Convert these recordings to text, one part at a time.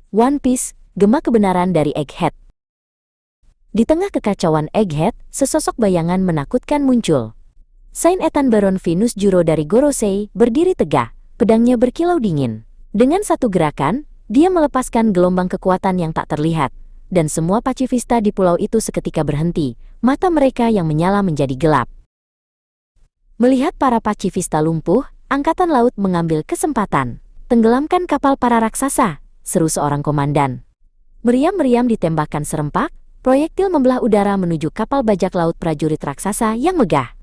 One Piece, gema kebenaran dari Egghead. Di tengah kekacauan Egghead, sesosok bayangan menakutkan muncul. Saint Ethan Baron Venus Juro dari Gorosei berdiri tegak, pedangnya berkilau dingin. Dengan satu gerakan, dia melepaskan gelombang kekuatan yang tak terlihat, dan semua pacifista di pulau itu seketika berhenti, mata mereka yang menyala menjadi gelap. Melihat para pacifista lumpuh, Angkatan Laut mengambil kesempatan. Tenggelamkan kapal para raksasa, seru seorang komandan. Meriam-meriam ditembakkan serempak, proyektil membelah udara menuju kapal bajak laut prajurit raksasa yang megah.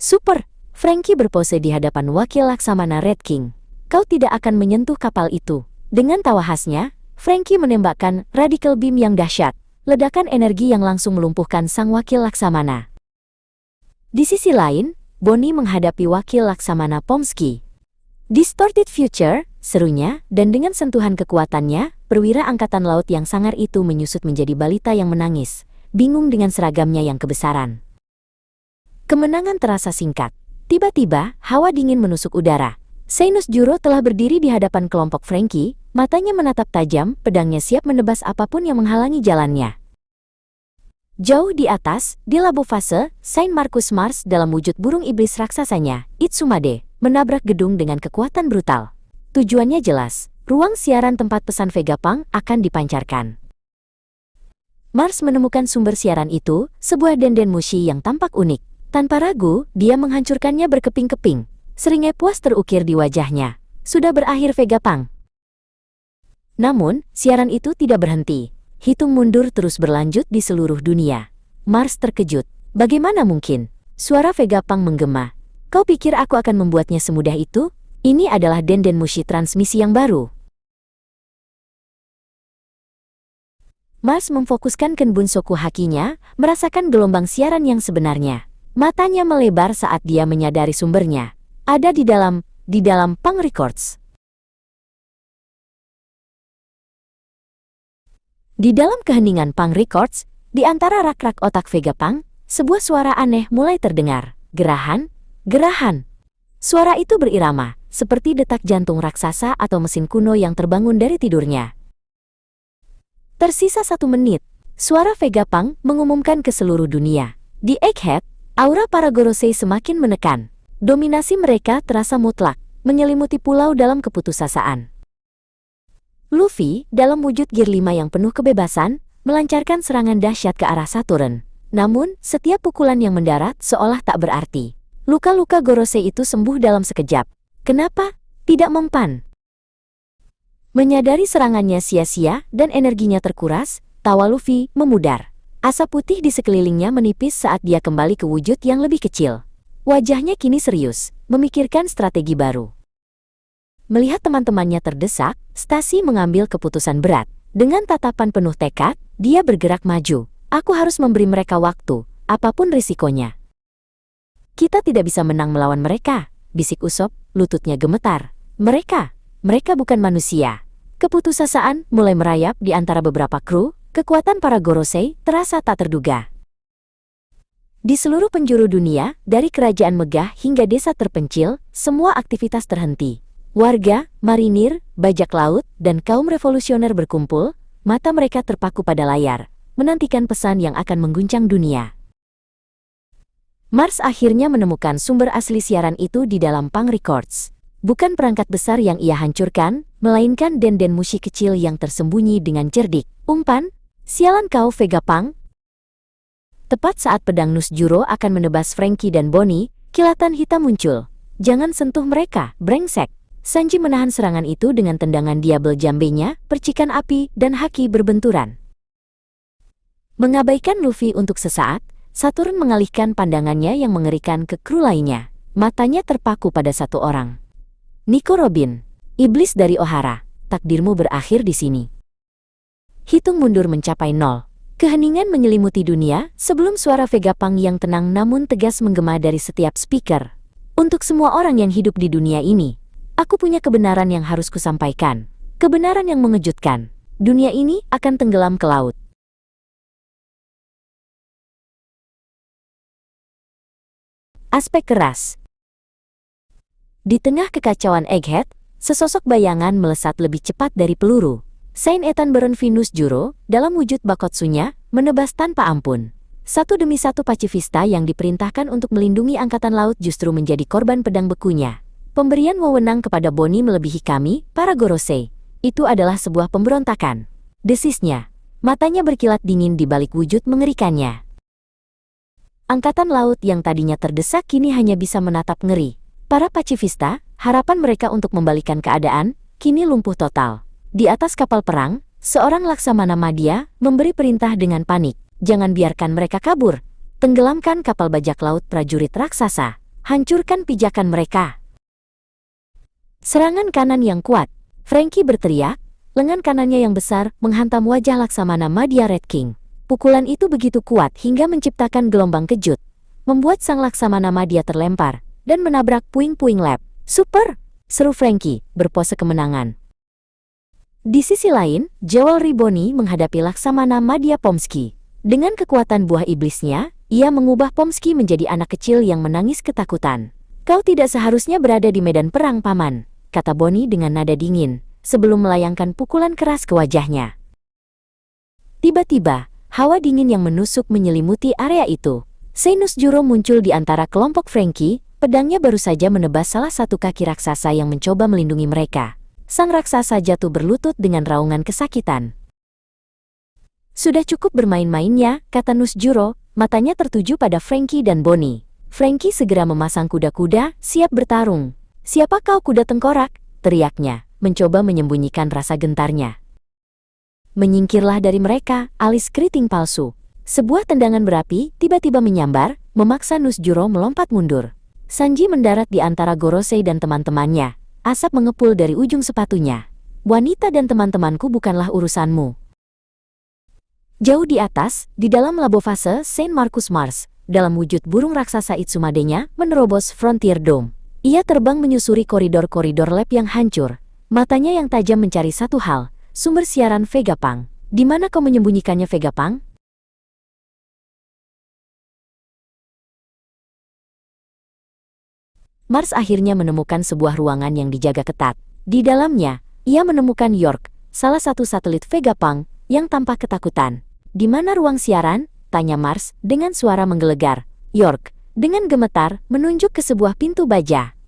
Super! Franky berpose di hadapan wakil Laksamana Red King. Kau tidak akan menyentuh kapal itu. Dengan tawa khasnya, Franky menembakkan radical beam yang dahsyat, ledakan energi yang langsung melumpuhkan sang wakil Laksamana. Di sisi lain, Bonnie menghadapi wakil Laksamana Pomsky. Distorted Future, serunya, dan dengan sentuhan kekuatannya, perwira angkatan laut yang sangar itu menyusut menjadi balita yang menangis, bingung dengan seragamnya yang kebesaran. Kemenangan terasa singkat. Tiba-tiba, hawa dingin menusuk udara. Venus Juro telah berdiri di hadapan kelompok Franky, matanya menatap tajam, pedangnya siap menebas apapun yang menghalangi jalannya. Jauh di atas, di labo fase, Saint Marcus Mars dalam wujud burung iblis raksasanya, Itsumade, menabrak gedung dengan kekuatan brutal. Tujuannya jelas, ruang siaran tempat pesan Vegapunk akan dipancarkan. Mars menemukan sumber siaran itu, sebuah denden mushi yang tampak unik. Tanpa ragu, dia menghancurkannya berkeping-keping. Seringai puas terukir di wajahnya. Sudah berakhir Vegapunk. Namun, siaran itu tidak berhenti. Hitung mundur terus berlanjut di seluruh dunia. Mars terkejut. Bagaimana mungkin? Suara Vegapunk menggema. Kau pikir aku akan membuatnya semudah itu? Ini adalah denden mushi transmisi yang baru. Mars memfokuskan Kenbunsoku hakinya, merasakan gelombang siaran yang sebenarnya. Matanya melebar saat dia menyadari sumbernya. Ada di dalam Punk Records. Di dalam keheningan Punk Records, di antara rak-rak otak Vegapunk, sebuah suara aneh mulai terdengar. Gerahan, gerahan. Suara itu berirama, seperti detak jantung raksasa atau mesin kuno yang terbangun dari tidurnya. Tersisa 1 menit, suara Vegapunk mengumumkan ke seluruh dunia. Di Egghead, aura para Gorosei semakin menekan. Dominasi mereka terasa mutlak, menyelimuti pulau dalam keputusasaan. Luffy, dalam wujud Gear 5 yang penuh kebebasan, melancarkan serangan dahsyat ke arah Saturn. Namun, setiap pukulan yang mendarat seolah tak berarti. Luka-luka Gorosei itu sembuh dalam sekejap. Kenapa? Tidak mempan. Menyadari serangannya sia-sia dan energinya terkuras, tawa Luffy memudar. Asap putih di sekelilingnya menipis saat dia kembali ke wujud yang lebih kecil. Wajahnya kini serius, memikirkan strategi baru. Melihat teman-temannya terdesak, Stacy mengambil keputusan berat. Dengan tatapan penuh tekad, dia bergerak maju. Aku harus memberi mereka waktu, apapun risikonya. Kita tidak bisa menang melawan mereka, bisik Usopp, lututnya gemetar. Mereka bukan manusia. Keputusasaan mulai merayap di antara beberapa kru, kekuatan para Gorosei terasa tak terduga. Di seluruh penjuru dunia, dari kerajaan megah hingga desa terpencil, semua aktivitas terhenti. Warga, marinir, bajak laut, dan kaum revolusioner berkumpul, mata mereka terpaku pada layar, menantikan pesan yang akan mengguncang dunia. Mars akhirnya menemukan sumber asli siaran itu di dalam Punk Records. Bukan perangkat besar yang ia hancurkan, melainkan denden mushi kecil yang tersembunyi dengan cerdik. Umpan, sialan kau Vegapunk. Tepat saat pedang Nus Juro akan menebas Franky dan Bonnie, kilatan hitam muncul. Jangan sentuh mereka, brengsek. Sanji menahan serangan itu dengan tendangan diabel jambenya, percikan api, dan haki berbenturan. Mengabaikan Luffy untuk sesaat, Saturn mengalihkan pandangannya yang mengerikan ke kru lainnya. Matanya terpaku pada satu orang. Nico Robin, iblis dari Ohara, takdirmu berakhir di sini. Hitung mundur mencapai 0. Keheningan menyelimuti dunia sebelum suara Vegapunk yang tenang namun tegas menggema dari setiap speaker. Untuk semua orang yang hidup di dunia ini, aku punya kebenaran yang harus kusampaikan. Kebenaran yang mengejutkan. Dunia ini akan tenggelam ke laut. Aspek keras. Di tengah kekacauan Egghead, Sesosok bayangan melesat lebih cepat dari peluru. Saint Ethan Baron Venus Juro, dalam wujud Bakotsunya, menebas tanpa ampun. Satu demi satu pacifista yang diperintahkan untuk melindungi angkatan laut justru menjadi korban pedang bekunya. Pemberian wewenang kepada Bonnie melebihi kami, para Gorosei. Itu adalah sebuah pemberontakan. Desisnya. Matanya berkilat dingin di balik wujud mengerikannya. Angkatan laut yang tadinya terdesak kini hanya bisa menatap ngeri. Para pacifista, harapan mereka untuk membalikan keadaan, kini lumpuh total. Di atas kapal perang, seorang laksamana madya memberi perintah dengan panik. Jangan biarkan mereka kabur. Tenggelamkan kapal bajak laut prajurit raksasa. Hancurkan pijakan mereka. Serangan kanan yang kuat. Frankie berteriak, lengan kanannya yang besar menghantam wajah laksamana madya Red King. Pukulan itu begitu kuat hingga menciptakan gelombang kejut. Membuat sang laksamana madya terlempar dan menabrak puing-puing lab. Super! Seru Frankie, berpose kemenangan. Di sisi lain, Jewelry Bonnie menghadapi laksamana madya Pomsky. Dengan kekuatan buah iblisnya, ia mengubah Pomsky menjadi anak kecil yang menangis ketakutan. Kau tidak seharusnya berada di medan perang, Paman, kata Bonnie dengan nada dingin, sebelum melayangkan pukulan keras ke wajahnya. Tiba-tiba, hawa dingin yang menusuk menyelimuti area itu. Venus Juro muncul di antara kelompok Frankie, pedangnya baru saja menebas salah satu kaki raksasa yang mencoba melindungi mereka. Sang raksasa jatuh berlutut dengan raungan kesakitan. Sudah cukup bermain-mainnya, kata Nus Juro, matanya tertuju pada Frankie dan Bonnie. Frankie segera memasang kuda-kuda, siap bertarung. Siapa kau kuda tengkorak? Teriaknya, mencoba menyembunyikan rasa gentarnya. Menyingkirlah dari mereka, alis keriting palsu. Sebuah tendangan berapi tiba-tiba menyambar, memaksa Nus Juro melompat mundur. Sanji mendarat di antara Gorosei dan teman-temannya. Asap mengepul dari ujung sepatunya. Wanita dan teman-temanku bukanlah urusanmu. Jauh di atas, di dalam labofase Saint Marcus Mars, dalam wujud burung raksasa Itsumadenya menerobos Frontier Dome. Ia terbang menyusuri koridor-koridor lab yang hancur. Matanya yang tajam mencari satu hal, sumber siaran Vegapunk. Di mana kau menyembunyikannya, Vegapunk? Mars akhirnya menemukan sebuah ruangan yang dijaga ketat. Di dalamnya, ia menemukan York, salah satu satelit Vegapunk, yang tampak ketakutan. Di mana ruang siaran? Tanya Mars dengan suara menggelegar. York, dengan gemetar, menunjuk ke sebuah pintu baja.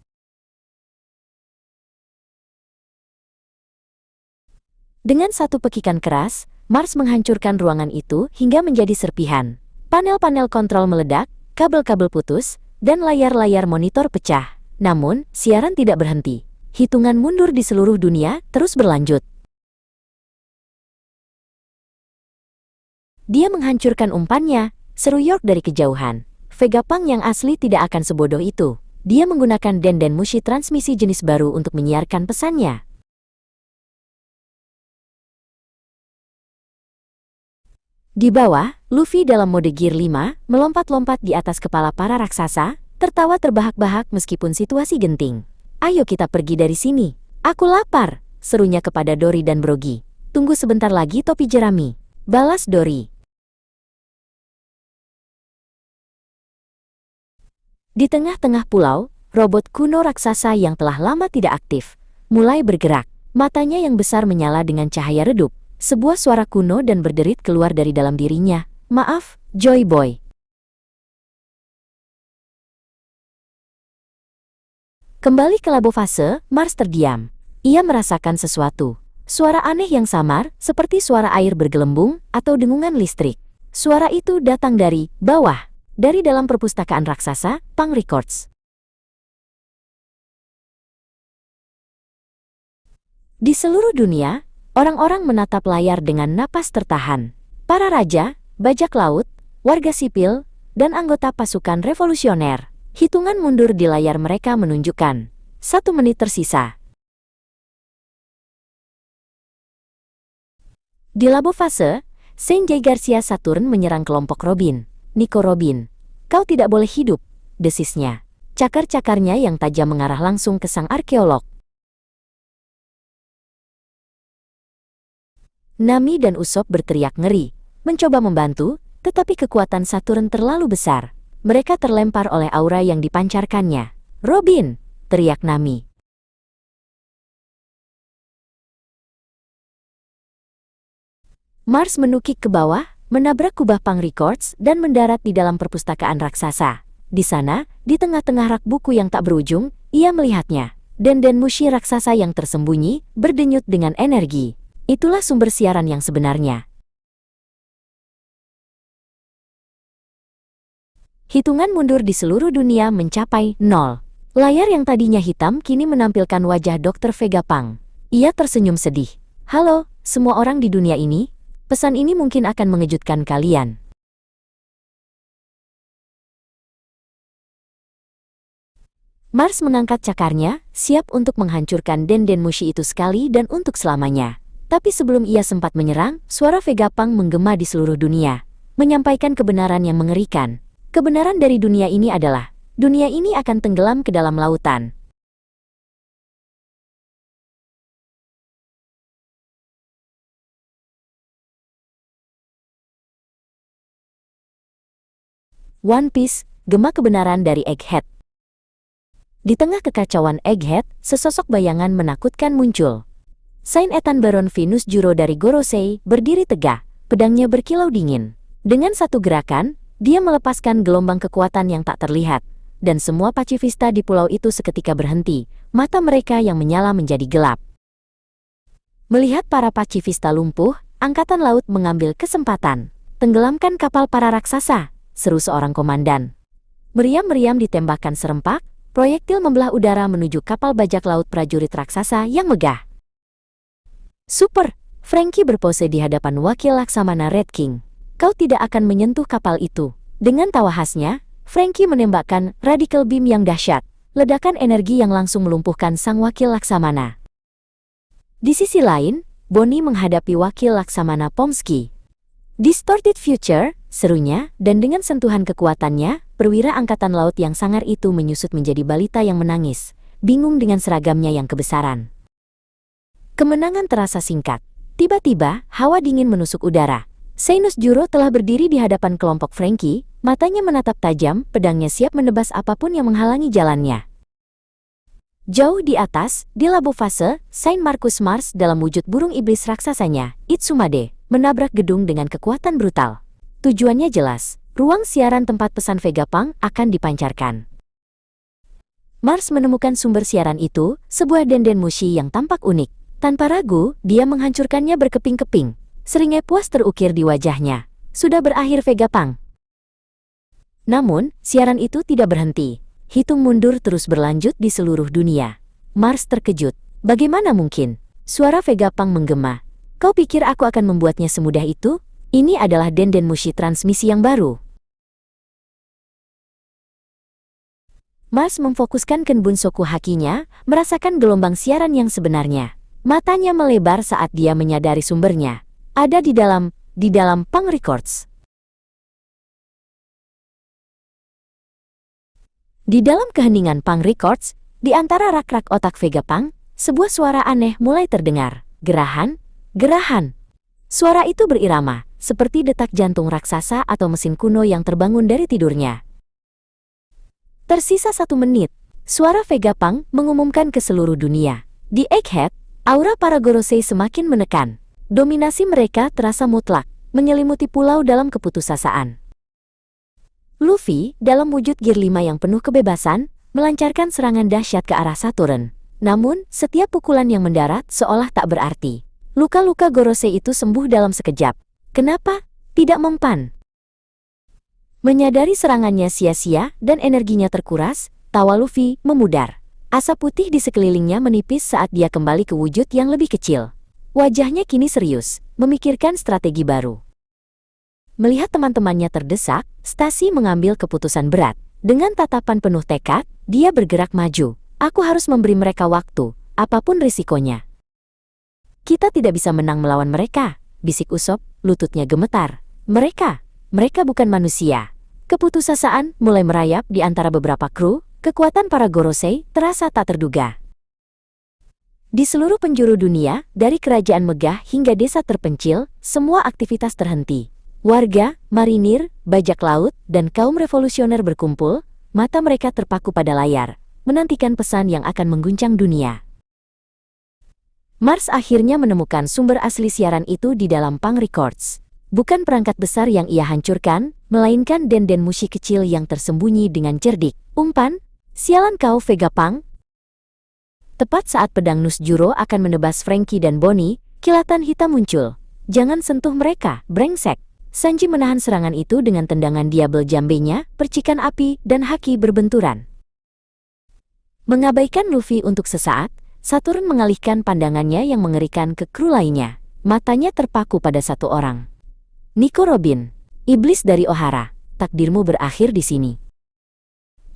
Dengan satu pekikan keras, Mars menghancurkan ruangan itu hingga menjadi serpihan. Panel-panel kontrol meledak, kabel-kabel putus, dan layar-layar monitor pecah. Namun, siaran tidak berhenti. Hitungan mundur di seluruh dunia terus berlanjut. Dia menghancurkan umpannya, seru York dari kejauhan. Vegapunk yang asli tidak akan sebodoh itu. Dia menggunakan Denden Mushi transmisi jenis baru untuk menyiarkan pesannya. Di bawah, Luffy dalam mode Gear 5, melompat-lompat di atas kepala para raksasa, tertawa terbahak-bahak meskipun situasi genting. Ayo kita pergi dari sini. Aku lapar, serunya kepada Dory dan Brogy. Tunggu sebentar lagi, topi jerami, balas Dory. Di tengah-tengah pulau, robot kuno raksasa yang telah lama tidak aktif, mulai bergerak. Matanya yang besar menyala dengan cahaya redup. Sebuah suara kuno dan berderit keluar dari dalam dirinya. Maaf, Joy Boy. Kembali ke labofase, Mars terdiam. Ia merasakan sesuatu. Suara aneh yang samar, seperti suara air bergelembung atau dengungan listrik. Suara itu datang dari bawah. Dari dalam perpustakaan raksasa, Punk Records. Di seluruh dunia, orang-orang menatap layar dengan napas tertahan. Para raja, bajak laut, warga sipil, dan anggota pasukan revolusioner. Hitungan mundur di layar mereka menunjukkan 1 menit tersisa. Di labofase, Saint J. Garcia Saturn menyerang kelompok Robin. Nico Robin, kau tidak boleh hidup, desisnya. Cakar-cakarnya yang tajam mengarah langsung ke sang arkeolog. Nami dan Usopp berteriak ngeri, mencoba membantu, tetapi kekuatan Saturn terlalu besar. Mereka terlempar oleh aura yang dipancarkannya. Robin, teriak Nami. Mars menukik ke bawah, menabrak kubah Pang Records dan mendarat di dalam perpustakaan raksasa. Di sana, di tengah-tengah rak buku yang tak berujung, ia melihatnya. Den Mushi raksasa yang tersembunyi, berdenyut dengan energi. Itulah sumber siaran yang sebenarnya. Hitungan mundur di seluruh dunia mencapai 0. Layar yang tadinya hitam kini menampilkan wajah Dr. Vegapunk. Ia tersenyum sedih. Halo, semua orang di dunia ini. Pesan ini mungkin akan mengejutkan kalian. Mars mengangkat cakarnya, siap untuk menghancurkan Den Mushi itu sekali dan untuk selamanya. Tapi sebelum ia sempat menyerang, suara Vegapunk menggema di seluruh dunia, menyampaikan kebenaran yang mengerikan. Kebenaran dari dunia ini adalah, dunia ini akan tenggelam ke dalam lautan. One Piece, gema kebenaran dari Egghead. Di tengah kekacauan Egghead, sesosok bayangan menakutkan muncul. Saint Ethan Baron Venus Juro dari Gorosei berdiri tegak, pedangnya berkilau dingin. Dengan satu gerakan, dia melepaskan gelombang kekuatan yang tak terlihat, dan semua pacifista di pulau itu seketika berhenti, mata mereka yang menyala menjadi gelap. Melihat para pacifista lumpuh, Angkatan Laut mengambil kesempatan. Tenggelamkan kapal para raksasa, seru seorang komandan. Meriam-meriam ditembakkan serempak, proyektil membelah udara menuju kapal bajak laut prajurit raksasa yang megah. Super! Franky berpose di hadapan wakil Laksamana Red King. Kau tidak akan menyentuh kapal itu. Dengan tawa khasnya, Franky menembakkan radical beam yang dahsyat, ledakan energi yang langsung melumpuhkan sang wakil Laksamana. Di sisi lain, Bonnie menghadapi wakil Laksamana Pomsky. Distorted Future, serunya, dan dengan sentuhan kekuatannya, perwira angkatan laut yang sangar itu menyusut menjadi balita yang menangis, bingung dengan seragamnya yang kebesaran. Kemenangan terasa singkat. Tiba-tiba, hawa dingin menusuk udara. Venus Juro telah berdiri di hadapan kelompok Franky, matanya menatap tajam, pedangnya siap menebas apapun yang menghalangi jalannya. Jauh di atas, di labo fase, Saint Marcus Mars dalam wujud burung iblis raksasanya, Itsumade, menabrak gedung dengan kekuatan brutal. Tujuannya jelas, ruang siaran tempat pesan Vegapunk akan dipancarkan. Mars menemukan sumber siaran itu, sebuah Den Mushi yang tampak unik. Tanpa ragu, dia menghancurkannya berkeping-keping. Seringai puas terukir di wajahnya. Sudah berakhir Vegapunk. Namun, siaran itu tidak berhenti. Hitung mundur terus berlanjut di seluruh dunia. Mars terkejut. Bagaimana mungkin? Suara Vegapunk menggema. Kau pikir aku akan membuatnya semudah itu? Ini adalah Den Mushi transmisi yang baru. Mars memfokuskan Kenbunsoku Hakinya, merasakan gelombang siaran yang sebenarnya. Matanya melebar saat dia menyadari sumbernya. Ada di dalam Pang Records. Di dalam keheningan Pang Records, di antara rak-rak otak Vegapunk, sebuah suara aneh mulai terdengar. Gerahan, gerahan. Suara itu berirama, seperti detak jantung raksasa atau mesin kuno yang terbangun dari tidurnya. Tersisa 1 menit, suara Vegapunk mengumumkan ke seluruh dunia. Di Egghead, aura para Gorosei semakin menekan. Dominasi mereka terasa mutlak, menyelimuti pulau dalam keputusasaan. Luffy, dalam wujud Gear 5 yang penuh kebebasan, melancarkan serangan dahsyat ke arah Saturn. Namun, setiap pukulan yang mendarat seolah tak berarti. Luka-luka Gorosei itu sembuh dalam sekejap. Kenapa? Tidak mempan. Menyadari serangannya sia-sia dan energinya terkuras, tawa Luffy memudar. Asap putih di sekelilingnya menipis saat dia kembali ke wujud yang lebih kecil. Wajahnya kini serius, memikirkan strategi baru. Melihat teman-temannya terdesak, Stacy mengambil keputusan berat. Dengan tatapan penuh tekad, dia bergerak maju. Aku harus memberi mereka waktu, apapun risikonya. Kita tidak bisa menang melawan mereka, bisik Usopp, lututnya gemetar. Mereka bukan manusia. Keputusasaan mulai merayap di antara beberapa kru, kekuatan para Gorosei terasa tak terduga. Di seluruh penjuru dunia, dari kerajaan megah hingga desa terpencil, semua aktivitas terhenti. Warga, marinir, bajak laut, dan kaum revolusioner berkumpul, mata mereka terpaku pada layar, menantikan pesan yang akan mengguncang dunia. Mars akhirnya menemukan sumber asli siaran itu di dalam Pang Records. Bukan perangkat besar yang ia hancurkan, melainkan den-den musik kecil yang tersembunyi dengan cerdik. Umpan, sialan kau Vega Pang. Tepat saat pedang Nus Juro akan menebas Frankie dan Bonnie, kilatan hitam muncul. Jangan sentuh mereka, brengsek. Sanji menahan serangan itu dengan tendangan diabel jambenya, percikan api, dan haki berbenturan. Mengabaikan Luffy untuk sesaat, Saturn mengalihkan pandangannya yang mengerikan ke kru lainnya. Matanya terpaku pada satu orang. Nico Robin, iblis dari Ohara, takdirmu berakhir di sini.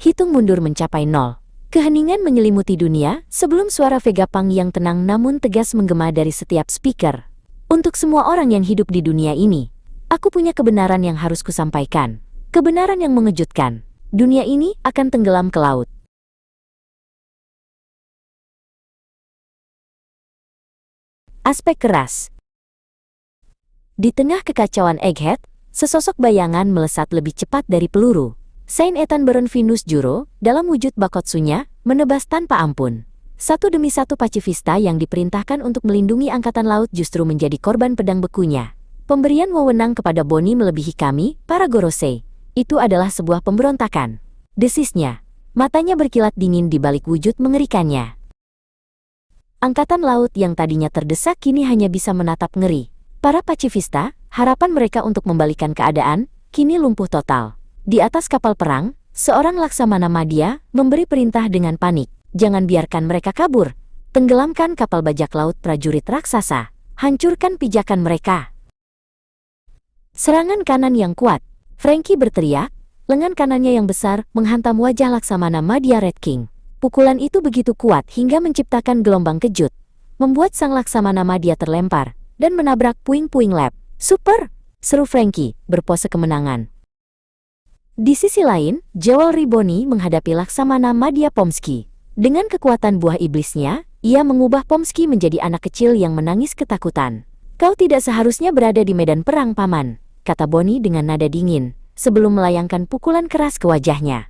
Hitung mundur mencapai 0. Keheningan menyelimuti dunia sebelum suara Vega Pang yang tenang namun tegas menggema dari setiap speaker. Untuk semua orang yang hidup di dunia ini, aku punya kebenaran yang harus kusampaikan. Kebenaran yang mengejutkan. Dunia ini akan tenggelam ke laut. Aspek keras. Di tengah kekacauan Egghead, sesosok bayangan melesat lebih cepat dari peluru. Saint Ethan Baron Venus Juro, dalam wujud Bakotsunya, menebas tanpa ampun. Satu demi satu pacifista yang diperintahkan untuk melindungi angkatan laut justru menjadi korban pedang bekunya. Pemberian wewenang kepada Bonnie melebihi kami, para Gorosei. Itu adalah sebuah pemberontakan. Desisnya. Matanya berkilat dingin di balik wujud mengerikannya. Angkatan laut yang tadinya terdesak kini hanya bisa menatap ngeri. Para pacifista, harapan mereka untuk membalikan keadaan, kini lumpuh total. Di atas kapal perang, seorang Laksamana Madya memberi perintah dengan panik. Jangan biarkan mereka kabur. Tenggelamkan kapal bajak laut prajurit raksasa. Hancurkan pijakan mereka. Serangan kanan yang kuat. Frankie berteriak, lengan kanannya yang besar menghantam wajah Laksamana Madya Red King. Pukulan itu begitu kuat hingga menciptakan gelombang kejut. Membuat sang Laksamana Madya terlempar dan menabrak puing-puing lab. Super! Seru Frankie, berpose kemenangan. Di sisi lain, Jewelry Bonnie menghadapi Laksamana Madya Pomsky. Dengan kekuatan buah iblisnya, ia mengubah Pomsky menjadi anak kecil yang menangis ketakutan. Kau tidak seharusnya berada di medan perang, Paman, kata Bonnie dengan nada dingin, sebelum melayangkan pukulan keras ke wajahnya.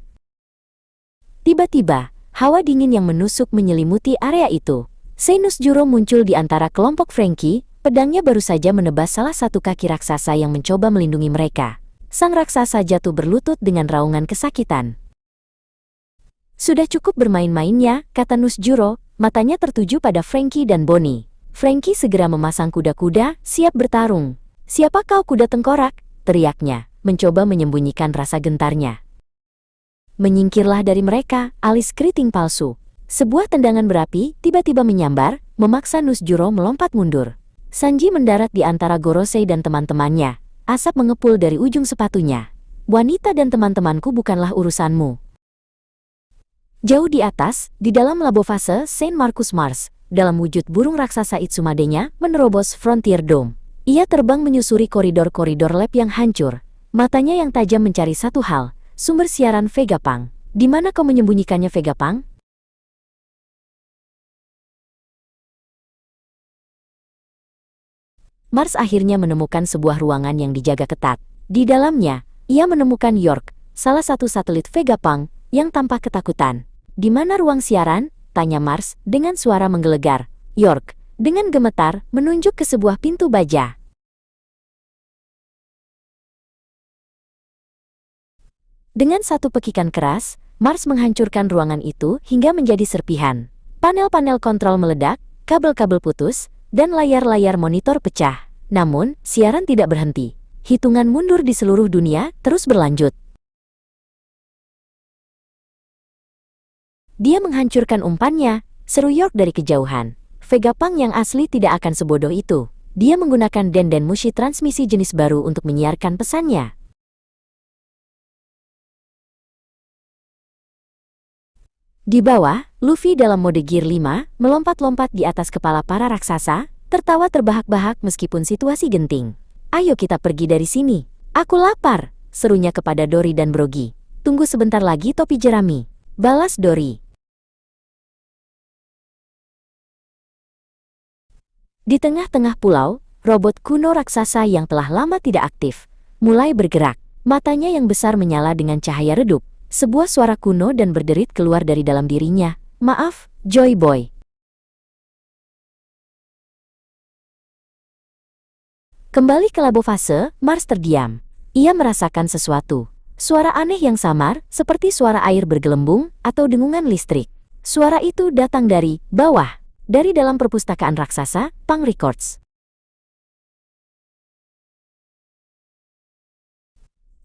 Tiba-tiba, hawa dingin yang menusuk menyelimuti area itu. Venus Juro muncul di antara kelompok Frankie. Pedangnya baru saja menebas salah satu kaki raksasa yang mencoba melindungi mereka. Sang raksasa jatuh berlutut dengan raungan kesakitan. Sudah cukup bermain-mainnya, kata Nus Juro, matanya tertuju pada Frankie dan Bonnie. Frankie segera memasang kuda-kuda, siap bertarung. Siapa kau kuda tengkorak? Teriaknya, mencoba menyembunyikan rasa gentarnya. Menyingkirlah dari mereka, alis keriting palsu. Sebuah tendangan berapi tiba-tiba menyambar, memaksa Nus Juro melompat mundur. Sanji mendarat di antara Gorosei dan teman-temannya. Asap mengepul dari ujung sepatunya. Wanita dan teman-temanku bukanlah urusanmu. Jauh di atas, di dalam labofase Saint Marcus Mars, dalam wujud burung raksasa Itsumadenya, menerobos Frontier Dome. Ia terbang menyusuri koridor-koridor lab yang hancur. Matanya yang tajam mencari satu hal, sumber siaran Vega Pang. Di mana kau menyembunyikannya, Vega Pang? Mars akhirnya menemukan sebuah ruangan yang dijaga ketat. Di dalamnya, ia menemukan York, salah satu satelit Vega Pang, yang tampak ketakutan. Di mana ruang siaran? Tanya Mars dengan suara menggelegar. York, dengan gemetar, menunjuk ke sebuah pintu baja. Dengan satu pekikan keras, Mars menghancurkan ruangan itu hingga menjadi serpihan. Panel-panel kontrol meledak, kabel-kabel putus, dan layar-layar monitor pecah. Namun, siaran tidak berhenti. Hitungan mundur di seluruh dunia terus berlanjut. Dia menghancurkan umpannya, seru York dari kejauhan. Vega Pang yang asli tidak akan sebodoh itu. Dia menggunakan den-den mushi transmisi jenis baru untuk menyiarkan pesannya. Di bawah, Luffy dalam mode Gear 5, melompat-lompat di atas kepala para raksasa, tertawa terbahak-bahak meskipun situasi genting. Ayo kita pergi dari sini. Aku lapar, serunya kepada Dory dan Brogy. Tunggu sebentar lagi topi jerami, balas Dory. Di tengah-tengah pulau, robot kuno raksasa yang telah lama tidak aktif, mulai bergerak. Matanya yang besar menyala dengan cahaya redup. Sebuah suara kuno dan berderit keluar dari dalam dirinya. Maaf, Joy Boy. Kembali ke labo fase, Mars terdiam. Ia merasakan sesuatu. Suara aneh yang samar, seperti suara air bergelembung atau dengungan listrik. Suara itu datang dari bawah, dari dalam perpustakaan raksasa, Pang Records.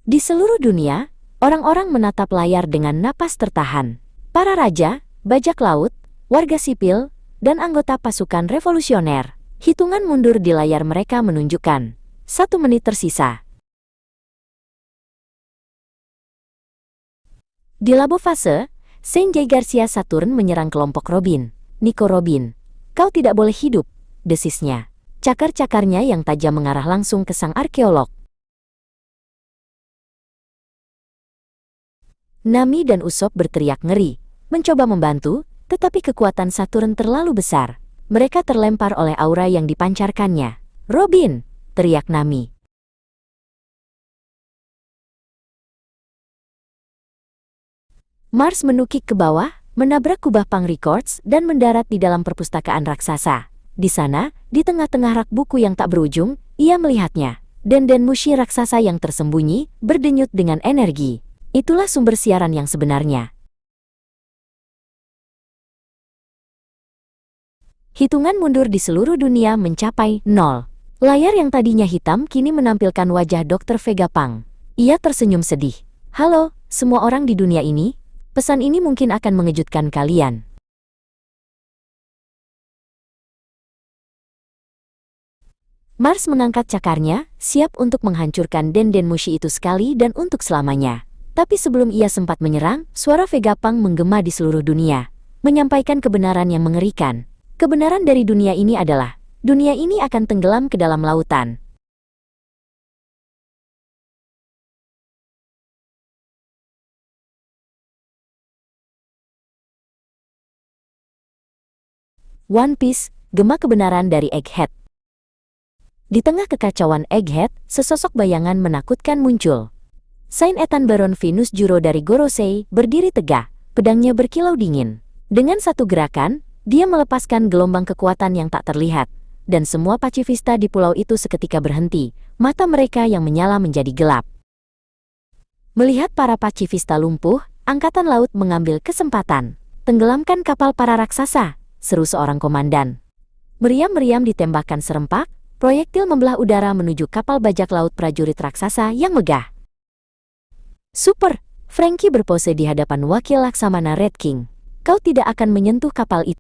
Di seluruh dunia, orang-orang menatap layar dengan napas tertahan. Para raja, bajak laut, warga sipil, dan anggota pasukan revolusioner. Hitungan mundur di layar mereka menunjukkan 1 menit tersisa. Di labo fase, Saint J. Garcia Saturn menyerang kelompok Robin. Nico Robin, kau tidak boleh hidup, desisnya. Cakar-cakarnya yang tajam mengarah langsung ke sang arkeolog. Nami dan Usopp berteriak ngeri, mencoba membantu, tetapi kekuatan Saturn terlalu besar. Mereka terlempar oleh aura yang dipancarkannya. Robin, teriak Nami. Mars menukik ke bawah, menabrak kubah Pang Records dan mendarat di dalam perpustakaan raksasa. Di sana, di tengah-tengah rak buku yang tak berujung, ia melihatnya. Den Mushi raksasa yang tersembunyi, berdenyut dengan energi. Itulah sumber siaran yang sebenarnya. Hitungan mundur di seluruh dunia mencapai 0. Layar yang tadinya hitam kini menampilkan wajah Dr. Vegapunk. Ia tersenyum sedih. Halo, semua orang di dunia ini. Pesan ini mungkin akan mengejutkan kalian. Mars mengangkat cakarnya, siap untuk menghancurkan Den Mushi itu sekali dan untuk selamanya. Tapi sebelum ia sempat menyerang, suara Vegapunk menggema di seluruh dunia, menyampaikan kebenaran yang mengerikan. Kebenaran dari dunia ini adalah, dunia ini akan tenggelam ke dalam lautan. One Piece, gema kebenaran dari Egghead. Di tengah kekacauan Egghead, sesosok bayangan menakutkan muncul. Saint Ethan Baron Venus Juro dari Gorosei berdiri tegak, pedangnya berkilau dingin. Dengan satu gerakan, dia melepaskan gelombang kekuatan yang tak terlihat, dan semua pacifista di pulau itu seketika berhenti, mata mereka yang menyala menjadi gelap. Melihat para pacifista lumpuh, Angkatan Laut mengambil kesempatan. Tenggelamkan kapal para raksasa, seru seorang komandan. Meriam-meriam ditembakkan serempak, proyektil membelah udara menuju kapal bajak laut prajurit raksasa yang megah. Super, Franky berpose di hadapan wakil Laksamana Red King. Kau tidak akan menyentuh kapal itu.